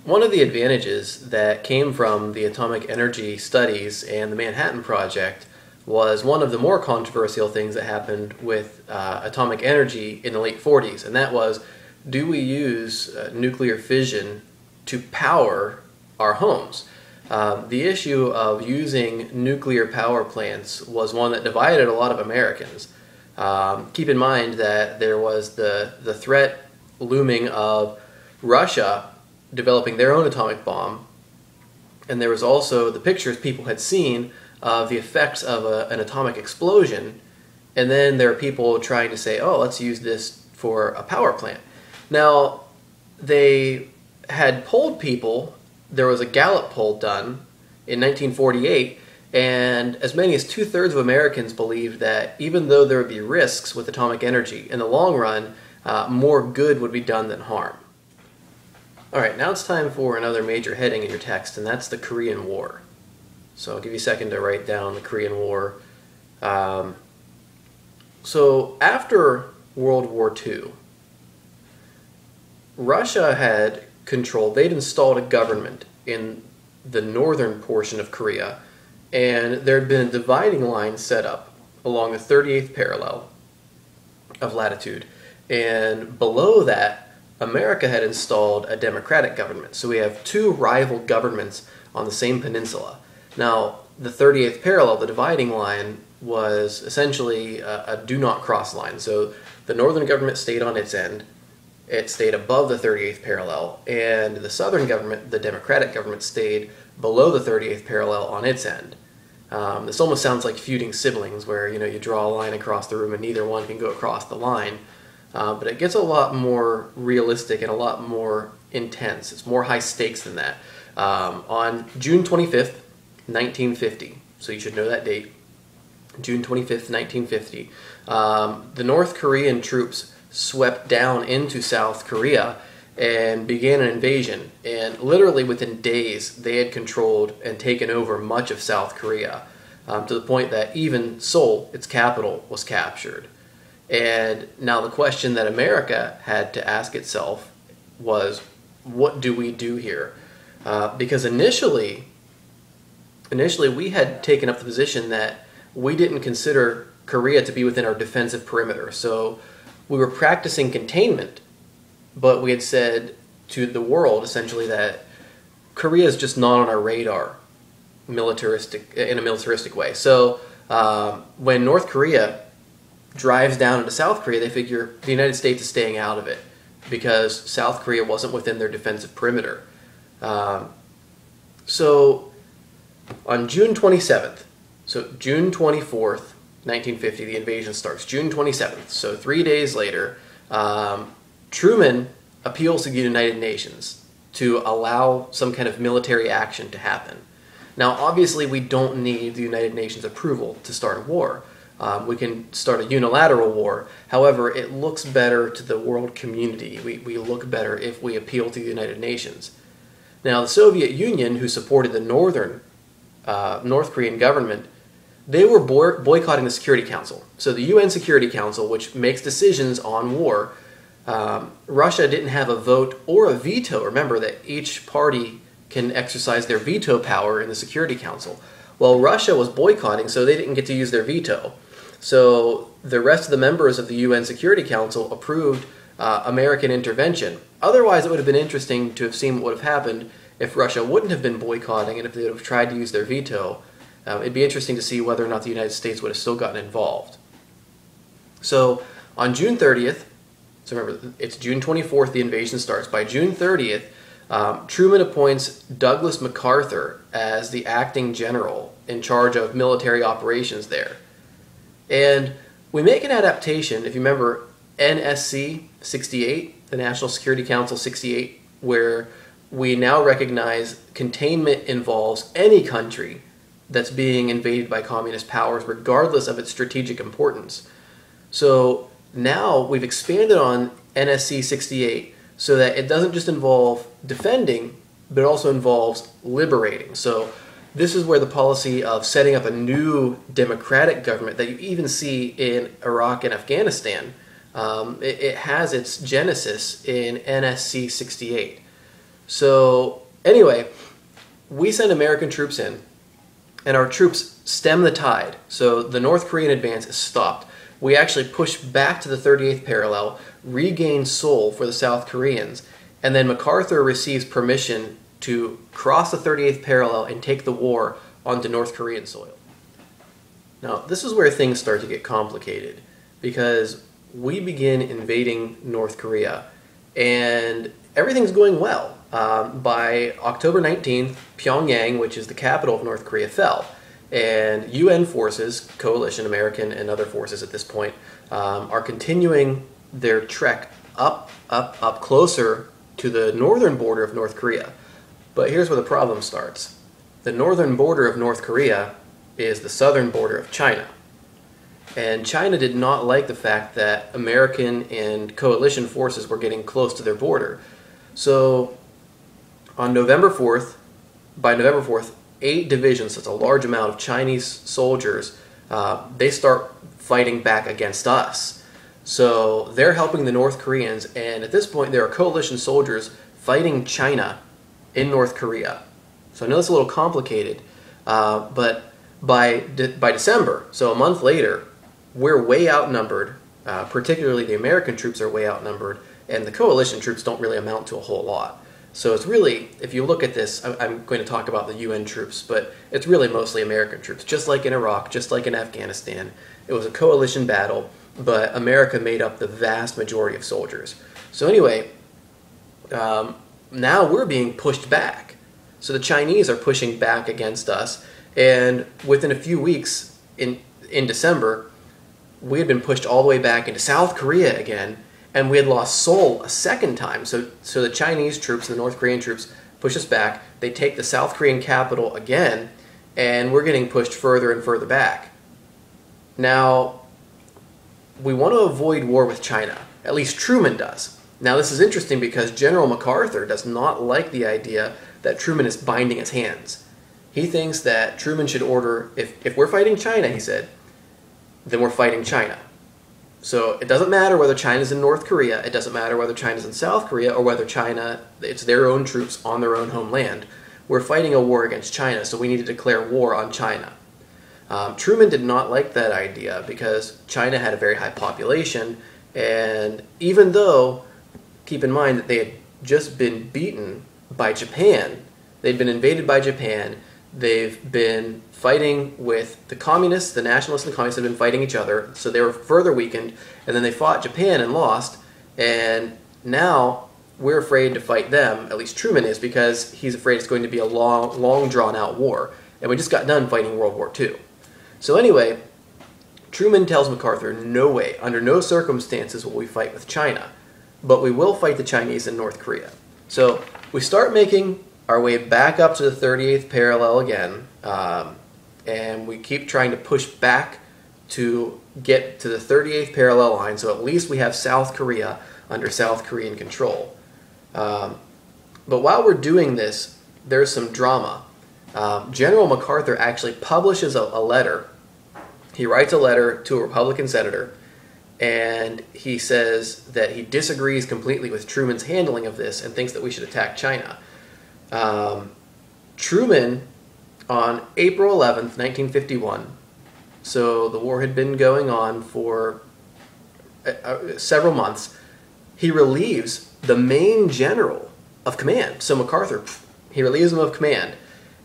One of the advantages that came from the atomic energy studies and the Manhattan Project was one of the more controversial things that happened with atomic energy in the late 40s, and that was, do we use nuclear fission to power our homes? The issue of using nuclear power plants was one that divided a lot of Americans. Keep in mind that there was the threat looming of Russia developing their own atomic bomb, and there was also the pictures people had seen of the effects of an atomic explosion, and then there are people trying to say, oh, let's use this for a power plant. Now, they had polled people. There was a Gallup poll done in 1948, and as many as 2/3 of Americans believed that even though there would be risks with atomic energy, in the long run, more good would be done than harm. All right, now it's time for another major heading in your text, and that's the Korean War. So I'll give you a second to write down the Korean War. So after World War II, Russia had control. They'd installed a government in the northern portion of Korea, and there had been a dividing line set up along the 38th parallel of latitude, and below that, America had installed a democratic government. So we have two rival governments on the same peninsula. Now, the 38th parallel, the dividing line, was essentially a do not cross line. So the northern government stayed on its end. It stayed above the 38th parallel, and the southern government, the democratic government, stayed below the 38th parallel on its end. This almost sounds like feuding siblings, where you draw a line across the room and neither one can go across the line. But it gets a lot more realistic and a lot more intense. It's more high stakes than that. On June 25th, 1950, so you should know that date, June 25th, 1950, the North Korean troops swept down into South Korea and began an invasion. And literally within days, they had controlled and taken over much of South Korea, to the point that even Seoul, its capital, was captured. And now the question that America had to ask itself was, what do we do here? Because initially we had taken up the position that we didn't consider Korea to be within our defensive perimeter. So we were practicing containment, but we had said to the world essentially that Korea is just not on our radar in a militaristic way. So when North Korea drives down into South Korea, they figure the United States is staying out of it because South Korea wasn't within their defensive perimeter. So on June 27th, so June 24th, 1950, the invasion starts. June 27th, so 3 days later, Truman appeals to the United Nations to allow some kind of military action to happen. Now, obviously, we don't need the United Nations approval to start a war. We can start a unilateral war. However, it looks better to the world community. We look better if we appeal to the United Nations. Now, the Soviet Union, who supported the North Korean government, they were boycotting the Security Council. So the UN Security Council, which makes decisions on war, Russia didn't have a vote or a veto. Remember that each party can exercise their veto power in the Security Council. Well, Russia was boycotting, so they didn't get to use their veto. So the rest of the members of the UN Security Council approved American intervention. Otherwise, it would have been interesting to have seen what would have happened if Russia wouldn't have been boycotting and if they would have tried to use their veto. It'd be interesting to see whether or not the United States would have still gotten involved. So on June 30th, so remember, it's June 24th the invasion starts. By June 30th, Truman appoints Douglas MacArthur as the acting general in charge of military operations there. And we make an adaptation, if you remember, NSC 68, the National Security Council 68, where we now recognize containment involves any country that's being invaded by communist powers, regardless of its strategic importance. So now we've expanded on NSC 68 so that it doesn't just involve defending, but it also involves liberating. So this is where the policy of setting up a new democratic government that you even see in Iraq and Afghanistan, it has its genesis in NSC 68. So anyway, we send American troops in, and our troops stem the tide. So the North Korean advance is stopped. We actually push back to the 38th parallel, regain Seoul for the South Koreans, and then MacArthur receives permission to cross the 38th parallel and take the war onto North Korean soil. Now, this is where things start to get complicated, because we begin invading North Korea, and everything's going well. By October 19th, Pyongyang, which is the capital of North Korea, fell. And UN forces, coalition, American and other forces at this point, are continuing their trek up closer to the northern border of North Korea. But here's where the problem starts. The northern border of North Korea is the southern border of China. And China did not like the fact that American and coalition forces were getting close to their border. So on November 4th, by November 4th, 8 divisions, that's a large amount of Chinese soldiers, they start fighting back against us. So they're helping the North Koreans, and at this point there are coalition soldiers fighting China in North Korea. So I know it's a little complicated, but by December, so a month later, we're way outnumbered, particularly the American troops are way outnumbered, and the coalition troops don't really amount to a whole lot. So it's really, if you look at this, I'm going to talk about the UN troops, but it's really mostly American troops. Just like in Iraq, just like in Afghanistan, it was a coalition battle, but America made up the vast majority of soldiers. So anyway, now we're being pushed back. So the Chinese are pushing back against us, and within a few weeks, in December, we had been pushed all the way back into South Korea again, and we had lost Seoul a second time. So the Chinese troops and the North Korean troops push us back. They take the South Korean capital again, and we're getting pushed further and further back. Now, we want to avoid war with China. At least Truman does. Now, this is interesting because General MacArthur does not like the idea that Truman is binding his hands. He thinks that Truman should order, if we're fighting China, he said, then we're fighting China. So it doesn't matter whether China's in North Korea, it doesn't matter whether China's in South Korea, or whether China, it's their own troops on their own homeland. We're fighting a war against China, so we need to declare war on China. Truman did not like that idea because China had a very high population, and even though, keep in mind that they had just been beaten by Japan, they'd been invaded by Japan, they've been fighting with the communists, the nationalists and the communists have been fighting each other, so they were further weakened, and then they fought Japan and lost, and now we're afraid to fight them, at least Truman is, because he's afraid it's going to be a long drawn-out war, and we just got done fighting World War II. So anyway, Truman tells MacArthur, no way, under no circumstances will we fight with China, but we will fight the Chinese in North Korea. So we start making our way back up to the 38th parallel again, and we keep trying to push back to get to the 38th parallel line, so at least we have South Korea under South Korean control. But while we're doing this, there's some drama. General MacArthur actually publishes a letter. He writes a letter to a Republican senator, and he says that he disagrees completely with Truman's handling of this and thinks that we should attack China. Truman, on April 11th, 1951, so the war had been going on for several months, he relieves the main general of command. So MacArthur, he relieves him of command.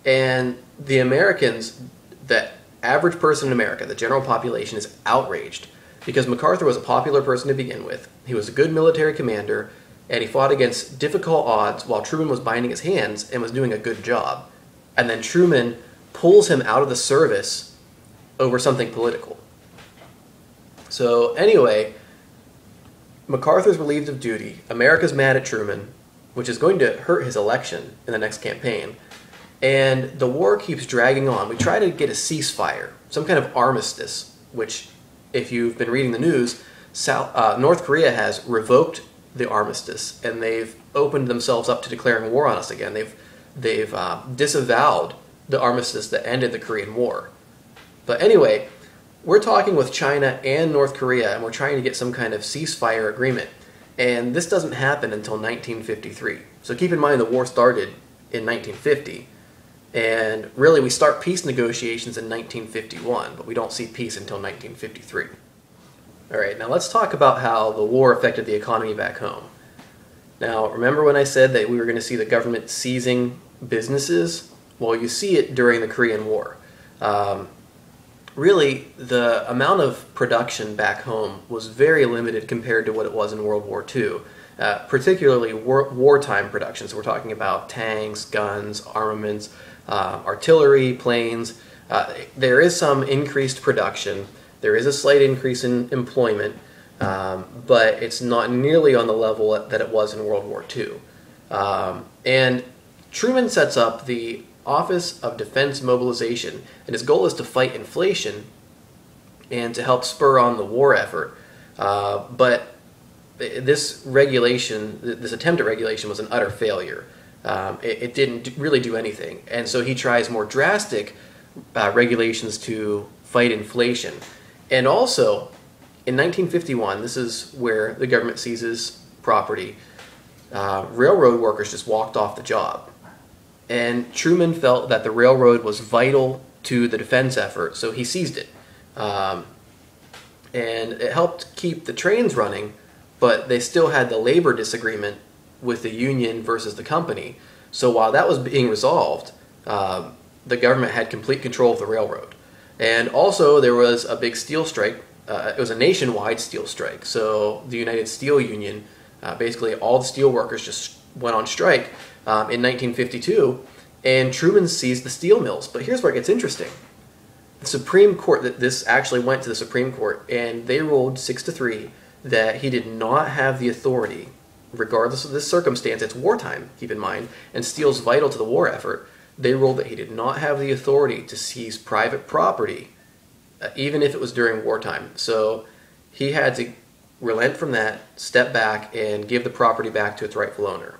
And the Americans, the average person in America, the general population, is outraged because MacArthur was a popular person to begin with. He was a good military commander, and he fought against difficult odds while Truman was binding his hands and was doing a good job. And then Truman pulls him out of the service over something political. So anyway, MacArthur's relieved of duty. America's mad at Truman, which is going to hurt his election in the next campaign. And the war keeps dragging on. We try to get a ceasefire, some kind of armistice, which, if you've been reading the news, North Korea has revoked the armistice, and they've opened themselves up to declaring war on us again. They've disavowed the armistice that ended the Korean War. But anyway, we're talking with China and North Korea, and we're trying to get some kind of ceasefire agreement. And this doesn't happen until 1953. So keep in mind the war started in 1950, and really we start peace negotiations in 1951, but we don't see peace until 1953. All right, now let's talk about how the war affected the economy back home. Now, remember when I said that we were going to see the government seizing businesses? Well, you see it during the Korean War. Really, the amount of production back home was very limited compared to what it was in World War II, particularly wartime production. So we're talking about tanks, guns, armaments, artillery, planes. There is some increased production. There is a slight increase in employment, but it's not nearly on the level that it was in World War II. And Truman sets up the Office of Defense Mobilization, and his goal is to fight inflation and to help spur on the war effort. But this regulation, this attempt at regulation, was an utter failure. It didn't really do anything, and so he tries more drastic regulations to fight inflation. And also, in 1951, this is where the government seizes property. Railroad workers just walked off the job. And Truman felt that the railroad was vital to the defense effort, so he seized it. And it helped keep the trains running, but they still had the labor disagreement with the union versus the company. So while that was being resolved, the government had complete control of the railroad. And also there was a big steel strike. It was a nationwide steel strike. So the United Steel Union, basically all the steel workers just went on strike in 1952, and Truman seized the steel mills. But here's where it gets interesting. The Supreme Court, this actually went to the Supreme Court, and they ruled 6-3 that he did not have the authority, regardless of this circumstance. It's wartime, keep in mind, and steel's vital to the war effort. They ruled that he did not have the authority to seize private property, even if it was during wartime. So he had to relent from that, step back, and give the property back to its rightful owner.